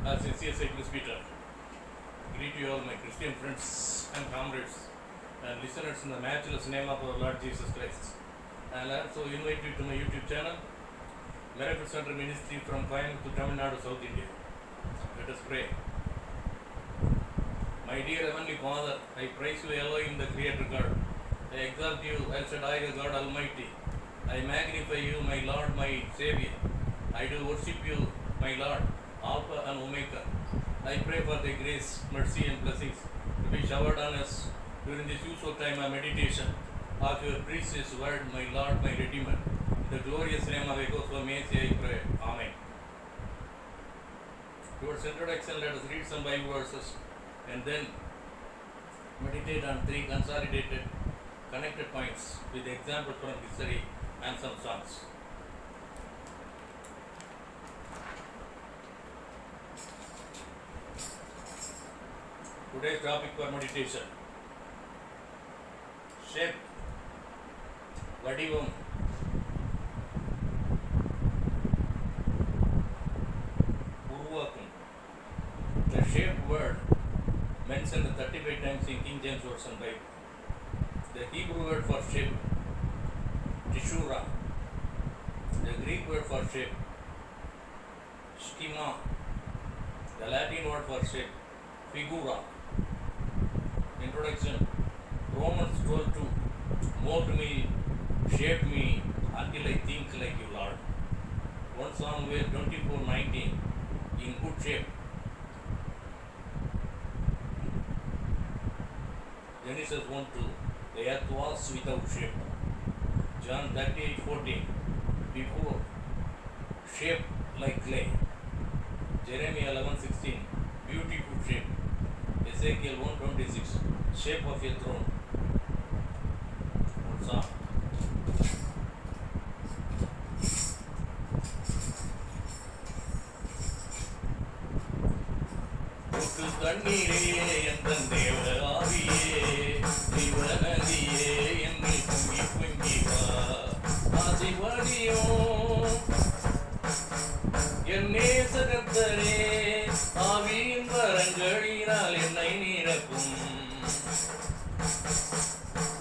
As sincere cyclist Peter, greet you all my Christian friends and comrades and listeners in the matchless name of our Lord Jesus Christ. And I also invite you to my YouTube channel, Miracle Center Ministry from Coimbatore, Tamil Nadu, South India. Let us pray. My dear Heavenly Father, I praise you, Elohim, the Creator God. I exalt you, El Shaddai, God Almighty. I magnify you, my Lord, my Savior. I do worship you, my Lord, Alpha and Omega. I pray for the grace, mercy and blessings to be showered on us during this useful time of meditation of your precious word, my Lord, my Redeemer. In the glorious name of Yehoshua Messi, I pray. Amen. Towards introduction, let us read some Bible verses and then meditate on three consolidated connected points with examples from history and some songs. Today's topic for meditation: shape, vadivam, uruvakkum. The shape word mentioned 35 times in King James Version Bible. The Hebrew word for shape, teshura. The Greek word for shape, schema. The Latin word for shape, figura. Introduction: Romans 12:2. Mold me, shape me until I think like you, Lord. 1 Samuel 24:19. In good shape. Genesis 1:2. The earth was without shape. John 38:14. Before, shape like clay. Jeremiah 11:16. Beautiful shape. Ezekiel 1:26. Shape of a throne. Psalm. கண்ணீரே எந்தன் தேவ ஆவியே, ஜீவநதியே என்னில் பொங்கி பொங்கி வா. ஆசை வடியும் என் நேசகர்த்தரே, ஆவியின் வரங்களினால் என்னை நிரப்பும்.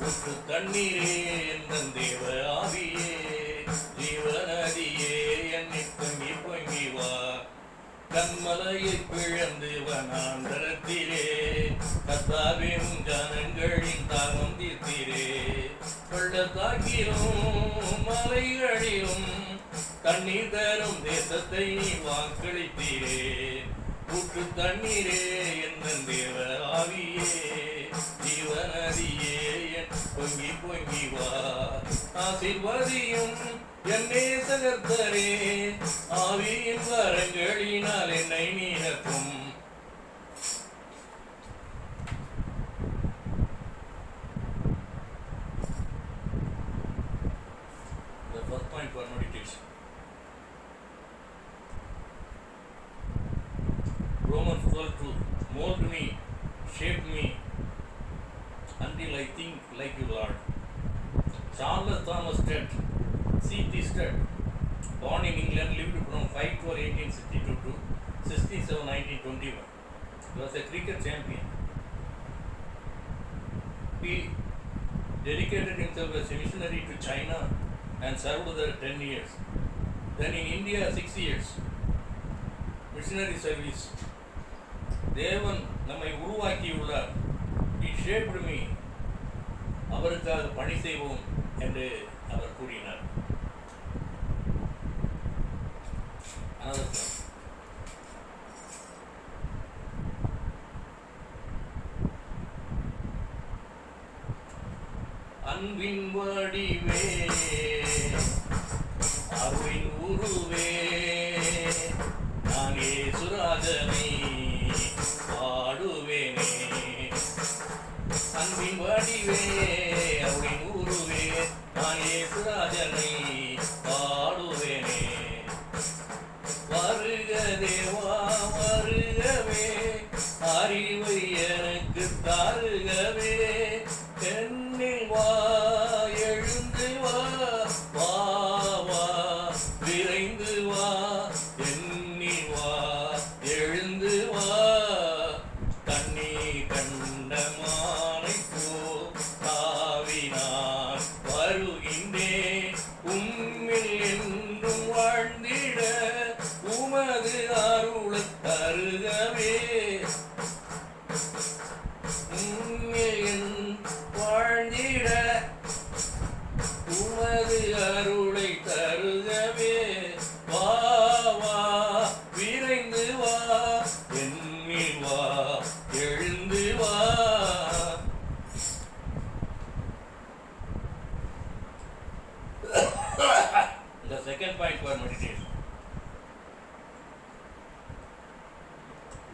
ஊற்று தண்ணீரே எந்தன் தேவ ஆவியே, ஜீவநதியே என்னில் பொங்கி பொங்கி வா. கண்மலையை பிழந்து வனாந்தரத்திலே, கர்த்தாவின் ஜனங்களின் தாகம் தீர்த்தீரே. பள்ளத்தாக்கிலும் மலைகளிலும் தண்ணீர் தரும் தேசத்தை நீ வாக்களித்தீரே. ஊற்று தண்ணீரே எந்தன் தேவ ஆவியே, ஜீவநதியே என் பொங்கி பொங்கி வா. ஆசீர்வதியும் என் நேசகர்த்தரே, ஆவியின் வரங்களினால் என்னை நிரப்பும். The first point for meditation: Romans 12:2. Mold me, shape me until I think like you, Lord. Charles Thomas Stott, C.T. Stott, born in England, lived from 5/12/1862 to 67/1921. He was a cricket champion. He dedicated himself as a missionary to China and served there 10 years. Then in India 6 years. Missionary service. தேவன் நம்மை உருவாக்கியுள்ளார். He shaped me. அவருக்காக பணி செய்வோம் என்று அவர் கூறினார். அன்பின் வடிவே, அருளின் உருவே, நான் இயேசுராஜனை பாடுவேனே. அன்பின் வடிவே, அருளின் உருவே, நான் இயேசுராஜனை பாடுவேனே. வருக தேவா வருகவே, அறிவை எனக்கு தாருகவே. என்னில் வா, எழுந்து வா, வா வா, விரைந்து வா, என்னில் வா, எழுந்து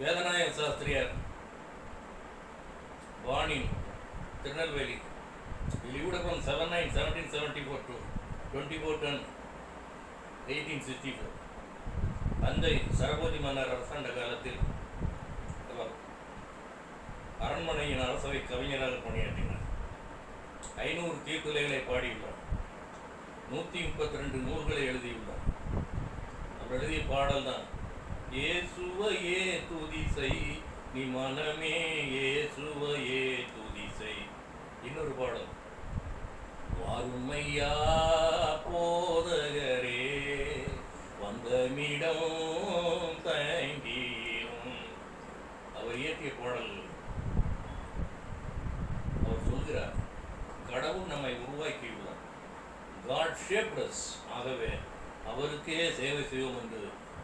வேதநாயக சாஸ்திரியார் born in Tirunelveli. He lived from 1774 to 24/10/1864. Thanjai Serfoji மன்னர் அரசாண்ட காலத்தில் அவர் அரண்மனையின் அரசவை கவிஞராக பணியாற்றினார். 500 தீர்த்துளைகளை பாடியுள்ளார். 132 நூல்களை எழுதியுள்ளார். அவர் எழுதிய பாடல் தான் இயேசுவையே துதிசை நீ மனமே இயேசுவையே துதிசை. இன்னொரு பாடல் வாருமையா போதகரே வந்தமிடம் தங்கியும். அவர் இயற்றிய பாடல். அவர் சொல்கிறார், கடவுள் நம்மை உருவாக்கியுள்ளார். God shaped us. ஆகவே அவருக்கே சேவை செய்வோம் என்று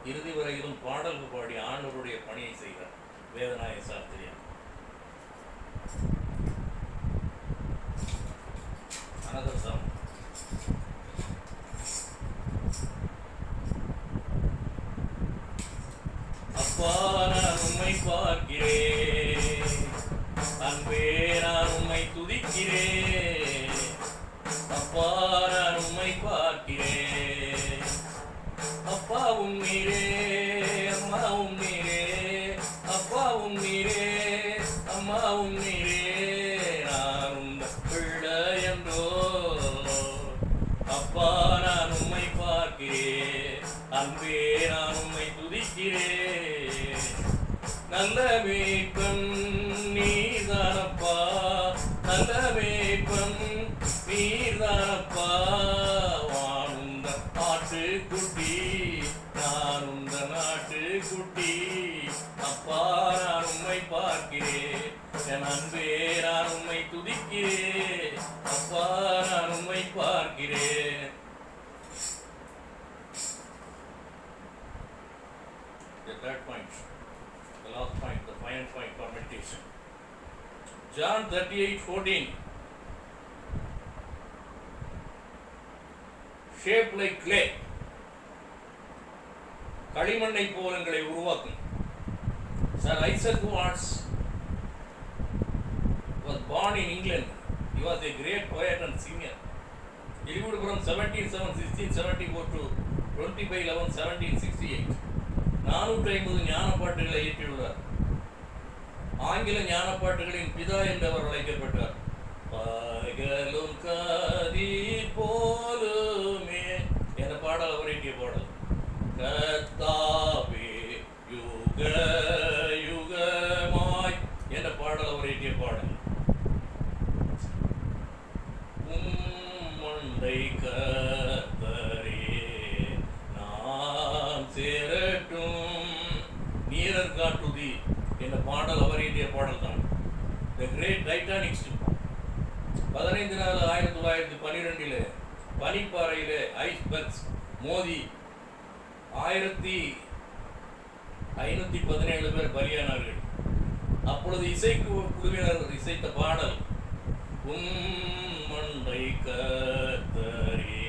இறுதி வரையிலும் பாடல்கள் பாடி ஆண்டவருடைய பணியை செய்கிறார் வேதநாயக சாஸ்திரியார். Another song. அப்பா நான் உம்மை பார்க்கிறேன், அன்பே நான் உம்மை துதிக்கிறேன். அப்பா நான் உம்மை பார்க்கிறேன், அப்பா உம்மீரே அம்மா உம்மீரே, அப்பா உம்மீரே அம்மா உம்மீரே, நான் உந்த பிள்ளை என்றோ. அப்பா நான் உம்மை பார்க்கிறேன், அன்பே நான் உம்மை துதிக்கிறேன். நல்ல மேய்ப்பன் நீர்தானப்பா, நல்ல மேய்ப்பன் நீர்தானப்பா, வானுந்த ஆட்டுக்குட்டி நான் உந்த நாட்டுக்குட்டி. அப்பா நான் உம்மை பார்க்கிறேன், என் அன்பே நான் உம்மை துதிக்கிறேன். அப்பா நான் உம்மை பார்க்கிறேன். The third point, the last point, the final point for meditation. John 38:14. Shaped like clay. களிமண்ணை போல் எங்களை உருவாக்கும். Sir Isaac Watts was born in England. He was a great poet and singer. He lived from 1674 to 20/11/1768. 450 ஞான பாட்டுகளை இயற்றியுள்ளார். ஆங்கில ஞான பாட்டுகளின் பிதா என்றவர் அழைக்கப்பட்டார். பகலும் கதிர் போலுமே என்ற பாடல் அவர் இயற்றிய பாடல். கர்த்தாவே யுக யுகமாய் என்ற பாடல் அவர் இயற்றிய பாடல். உம்மண்டை கர்த்தரே நான் சேரட்டும், நீரர் காட்டுதி என்ற பாடல் அவர் இயற்றிய பாடல் தான். The Great Titanic Ship 15/4/1912 பனிப்பாறையிலே ஐஸ்பர்க்ஸ் மோதி 1517 பேர் பலியானார்கள். அப்பொழுது குழுவினர் இசைத்த பாடல் உம்மண்டை கர்த்தரே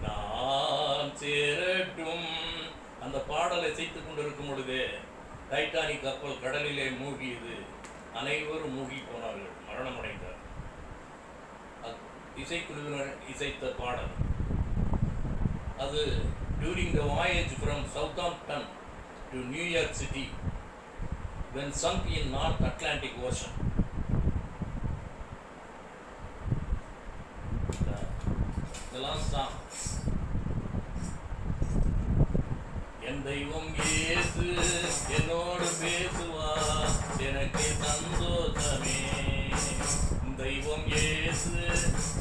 நான் சேரட்டும். அந்த பாடலை இசைத்துக் கொண்டிருக்கும் பொழுது டைட்டானிக் கப்பல் கடலிலே மூழ்கியது. அனைவரும் மூழ்கி போனார்கள், மரணமடைந்தார். இசைக்குழுவினர் இசைத்த பாடல் அது during the voyage from Southampton to New York City when sunk in North Atlantic Ocean. The last song. என் தெய்வம் இயேசு என்னோடு பேசுவார், எனக்கு சந்தோஷமே. தெய்வம் இயேசு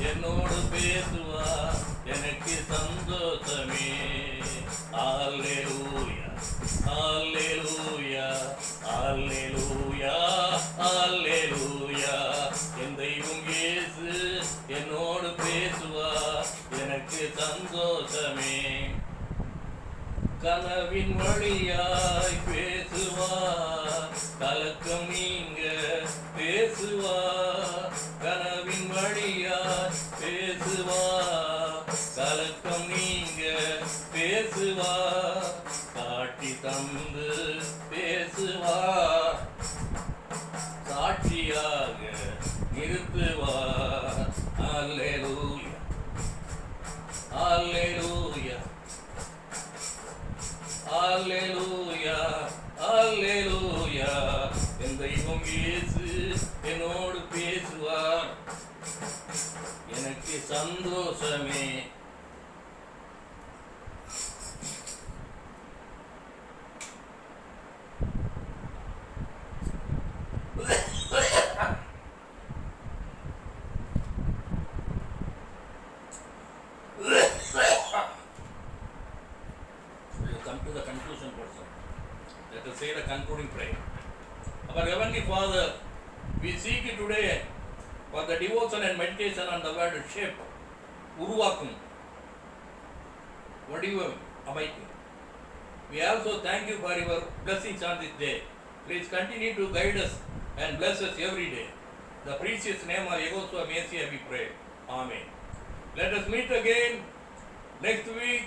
என்னோடு பேசுவார், எனக்கு சந்தோஷமே. அல்லேலூயா அல்லேலூயா அல்லேலூயா அல்லேலூயா. என் தெய்வம் இயேசு என்னோடு பேசுவார், எனக்கு சந்தோஷமே. கனவின் வழியாய் பேசுவார், கலக்கம் நீங்க பேசுவார். கனவின் வழியாய் பேசுவார், கலக்கம் நீங்க பேசுவார். காட்டி வந்து பேசுவார், சாட்சியாக நிறுத்துவார். அல்லேலூயா, அல்லேலூயா, அல்லேலூயா, அல்லேலூயா. என் தெய்வம் இயேசு என்னோடு பேசுவார், எனக்கு சந்தோஷமே. Come to the conclusion portion. Let us say the concluding prayer. Our Heavenly Father, we seek you today for the devotion and meditation on the word shape, உருவாக்கும், வடிவமைக்கும். We also thank you for your blessings on this day. Please continue to guide us and bless us every day. The precious name of Yehoshua Messiah we pray. Amen. Let us meet again next week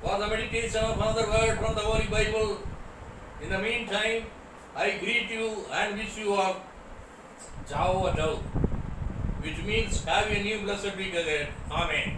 for the meditation of another word from the Holy Bible. In the meantime, I greet you and wish you all Jao Adau, which means have a new blessed week ahead. Amen.